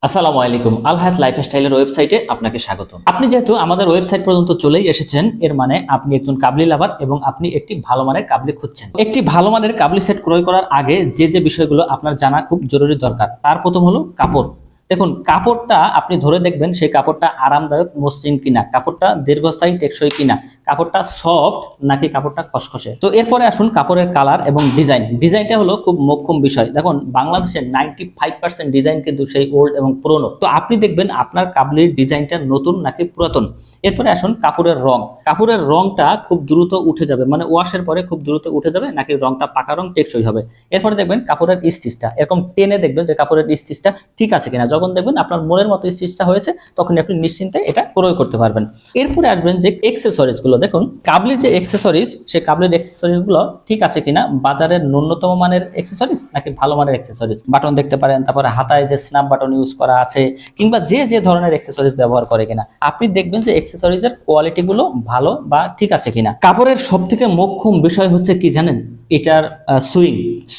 আসসালামু আলাইকুম। আল হায়াত লাইফস্টাইলের ওয়েবসাইটে আপনাকে স্বাগতম। আপনি যেহেতু আমাদের ওয়েবসাইট পর্যন্ত চলেই এসেছেন, এর মানে আপনি একজন কাবলি লাভার এবং আপনি একটি ভালো মানের কাবলি খুঁজছেন। একটি ভালো মানের কাবলি সেট ক্রয় করার আগে যে বিষয়গুলো আপনার জানা খুব জরুরি দরকার, তার প্রথম হলো কাপড়। দেখুন, কাপড়টা আপনি ধরে দেখবেন সেই কাপড়টা আরামদায়ক মসৃণ কিনা, কাপড়টা দীর্ঘস্থায়ী টেকসই কিনা, কাপড়টা সফট নাকি কাপড়টা খসখসে। তো এরপরে আসুন কাপড়ের কালার এবং ডিজাইন। ডিজাইনটা হলো খুব মোক্ষম বিষয়। দেখুন, বাংলাদেশের 95% ডিজাইন কিন্তু সেই ওল্ড এবং পুরনো। তো আপনি দেখবেন আপনার কাবলির ডিজাইনটা নতুন নাকি পুরাতন। এরপরে আসুন কাপড়ের রং। কাপড়ের রংটা খুব দ্রুত উঠে যাবে, মানে ওয়াশের পরে খুব দ্রুত উঠে যাবে নাকি রংটা পাকা রং টেকসই হবে। এরপরে দেখবেন কাপড়ের স্টিচটা, এরকম টেনে দেখবেন যে কাপড়ের স্টিচটা ঠিক আছে কিনা। যখন দেখবেন আপনার মনের মতো স্টিচটা হয়েছে, তখন আপনি নিশ্চিন্তে এটা ক্রয় করতে পারবেন। এরপরে আসবেন যে এক্সেসরিজ গুলো। দেখুন, কাবলির যে এক্সেসরিজ, সেই কাবলির এক্সেসরিজ গুলো ঠিক আছে কিনা, বাজারের ন্যূনতম মানের এক্সেসরিজ নাকি ভালো মানের এক্সেসরিজ। বাটন দেখতে পারেন, তারপরে হাতায় যে স্ন্যাপ বাটন ইউজ করা আছে, কিংবা যে ধরনের এক্সেসরিজ ব্যবহার করে কিনা, আপনি দেখবেন যে এক্সেসরিজের কোয়ালিটি গুলো ভালো বা ঠিক আছে কিনা। কাপড়ের সবথেকে মোক্ষম বিষয় হচ্ছে কি জানেন, এটার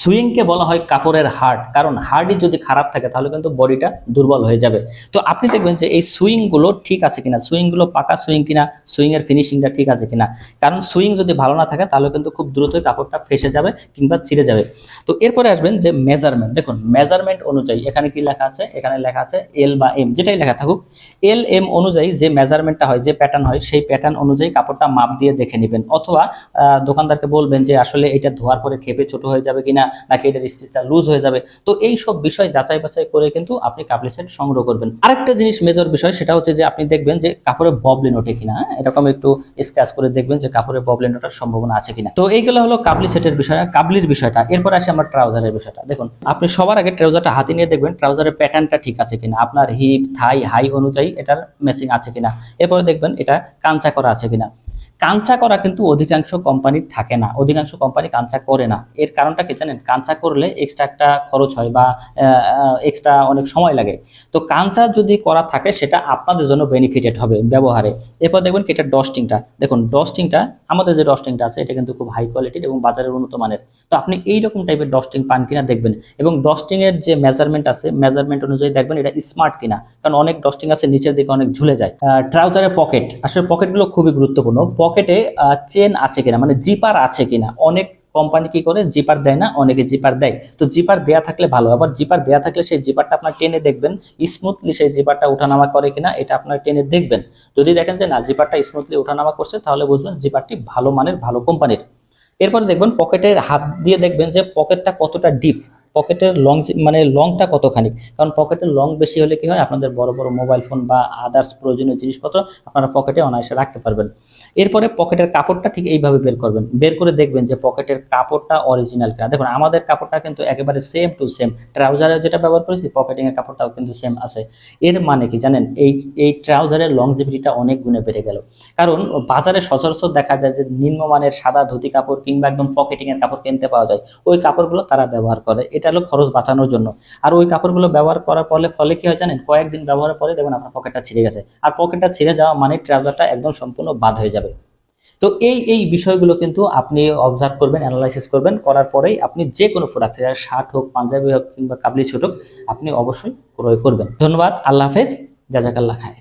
সুইংকে বলা হয় কাপড়ের হার্ট। কারণ হার্টই যদি খারাপ থাকে তাহলে কিন্তু বডিটা দুর্বল হয়ে যাবে। তো আপনি দেখবেন যে এই সুইং গুলো ঠিক আছে কিনা, সুইং গুলো পাকা সুইং কিনা, সুইং এর ফিনিশিংটা ঠিক আছে কিনা। কারণ সুইং যদি ভালো না থাকে তাহলে কিন্তু খুব দ্রুতই কাপড়টা ফেসে যাবে কিংবা ছিঁড়ে যাবে। তো এরপরে আসবেন যে মেজারমেন্ট। দেখুন, মেজারমেন্ট অনুযায়ী এখানে কি লেখা আছে, এখানে লেখা আছে এল বা এম, যেটাই লেখা থাকুক, এল এম অনুযায়ী যে মেজারমেন্টটা হয়, যে প্যাটার্ন হয়, সেই প্যাটার্ন অনুযায়ী কাপড়টা মাপ দিয়ে দেখে নেবেন। অথবা দোকানদারকে বলবেন যে আসলে এটা ধোয়ার পরে খেপে ছোট হয়ে যাবে কিনা, নাকি এটার স্টিচটা লুজ হয়ে যাবে। তো এই সব বিষয় যাচাই বাছাই করে কিন্তু আপনি কাবলি সেট সংগ্রহ করবেন। আরেকটা জিনিস মেজর বিষয়, সেটা হচ্ছে যে আপনি দেখবেন যে কাপড়ে ববলিন ওঠে কিনা। এরকম একটু স্ক্র্যাচ করে দেখবেন যে কাপড়ে ববলিন ওঠার সম্ভাবনা আছে কিনা। তো এইগুলো হলো কাবলি সেটের বিষয়, কাবলির বিষয়টা। এরপর আসি আমরা ট্রাউজারের বিষয়টা। দেখুন, আপনি সবার আগে ট্রাউজারটা হাতে নিয়ে দেখবেন ট্রাউজারের প্যাটার্নটা ঠিক আছে কিনা, আপনার হিপ থাই হাই অনুযায়ী এটার ম্যাচিং আছে কিনা। এরপরে দেখবেন এটা কাঞ্চা করা আছে কিনা। কাঞ্চা করা কিন্তু অধিকাংশ কোম্পানির থাকে না, অধিকাংশ কোম্পানি কাঞ্চা করে না। এর কারণটা কি জানেন, কাঞ্চা করলে এক্সট্রা একটা খরচ হয় বা এক্সট্রা অনেক সময় লাগে। তো কাঞ্চা যদি করা থাকে সেটা আপনাদের জন্য বেনিফিটেড হবে ব্যবহারে। এরপর দেখবেন কি এটা ডস্টিংটা। দেখুন, ডস্টিংটা, আমাদের যে ডস্টিংটা আছে এটা কিন্তু খুব হাই কোয়ালিটির এবং বাজারের উন্নত মানের। তো আপনি এইরকম টাইপের ডস্টিং পান কিনা দেখবেন, এবং ডস্টিং এর যে মেজারমেন্ট আছে, মেজারমেন্ট অনুযায়ী দেখবেন এটা স্মার্ট কিনা। কারণ অনেক ডস্টিং আছে নিচের দিকে অনেক ঝুলে যায়। ট্রাউজারের পকেট, আসলে পকেটগুলো খুবই গুরুত্বপূর্ণ। পকেটে চেন আছে কিনা, মানে জিপার আছে কিনা। অনেক কোম্পানি কি করে, জিপার দেয় না, অনেকে জিপার দেয়। তো জিপার দেয়া থাকলে ভালো। আবার জিপার দেয়া থাকলে সেই জিপারটা আপনার টেনে দেখবেন স্মুথলি সেই জিপারটা ওঠানামা করে কিনা, এটা আপনার টেনে দেখবেন। যদি দেখেন যে না, জিপারটা স্মুথলি ওঠানামা করছে, তাহলে বুঝবেন জিপারটি ভালো মানের, ভালো কোম্পানির। এরপর দেখবেন পকেটের হাত দিয়ে দেখবেন যে পকেটটা কতটা ডিপ, পকেটের লং, মানে লংটা কতখানি। কারণ পকেটের লং বেশি হলে কি হয়, আপনাদের বড় বড় মোবাইল ফোন বা আদার্স প্রয়োজনীয় জিনিসপত্র আপনারা পকেটে অনায়াসে রাখতে পারবেন। এরপরে পকেটের কাপড়টা ঠিক এইভাবে বের করবেন, বের করে দেখবেন যে পকেটের কাপড়টা অরিজিনাল কিনা। দেখুন, আমাদের কাপড়টা কিন্তু একেবারে সেম টু সেম, ট্রাউজারে যেটা ব্যবহার করেছি পকেটিং এর কাপড়টাও কিন্তু সেম আছে। এর মানে কি জানেন, এই ট্রাউজারের লংজিভিটিটা অনেক গুণে বেড়ে গেল। কারণ বাজারে সচরাচর দেখা যায় যে নিম্নমানের সাদা ধুতি কাপড় কিংবা একদম পকেটিং এর কাপড় কিনতে পাওয়া যায়। ওই কাপড়গুলো তারা ব্যবহার করে, এটা হলো খরচ বাঁচানোর জন্য। আর ওই কাপড়গুলো ব্যবহার করার ফলে কি হয় জানেন, কয়েকদিন ব্যবহারের পরে দেখবেন আপনার পকেটটা ছিঁড়ে গেছে। আর পকেটটা ছিঁড়ে যাওয়া মানে ট্রাউজারটা একদম সম্পূর্ণ বাদ হয়ে যাবে। তো এই বিষয়গুলো কিন্তু আপনি অবজার্ভ করবেন, অ্যানালাইসিস করবেন, করার পরেই আপনি যে কোনো প্রোডাক্ট, শার্ট হোক, পাঞ্জাবি হোক কিংবা কাবলি স্যুট হোক, আপনি অবশ্যই ক্রয় করবেন। ধন্যবাদ, আল্লাহ হাফেজ, জাযাকাল্লাহ খায়ের।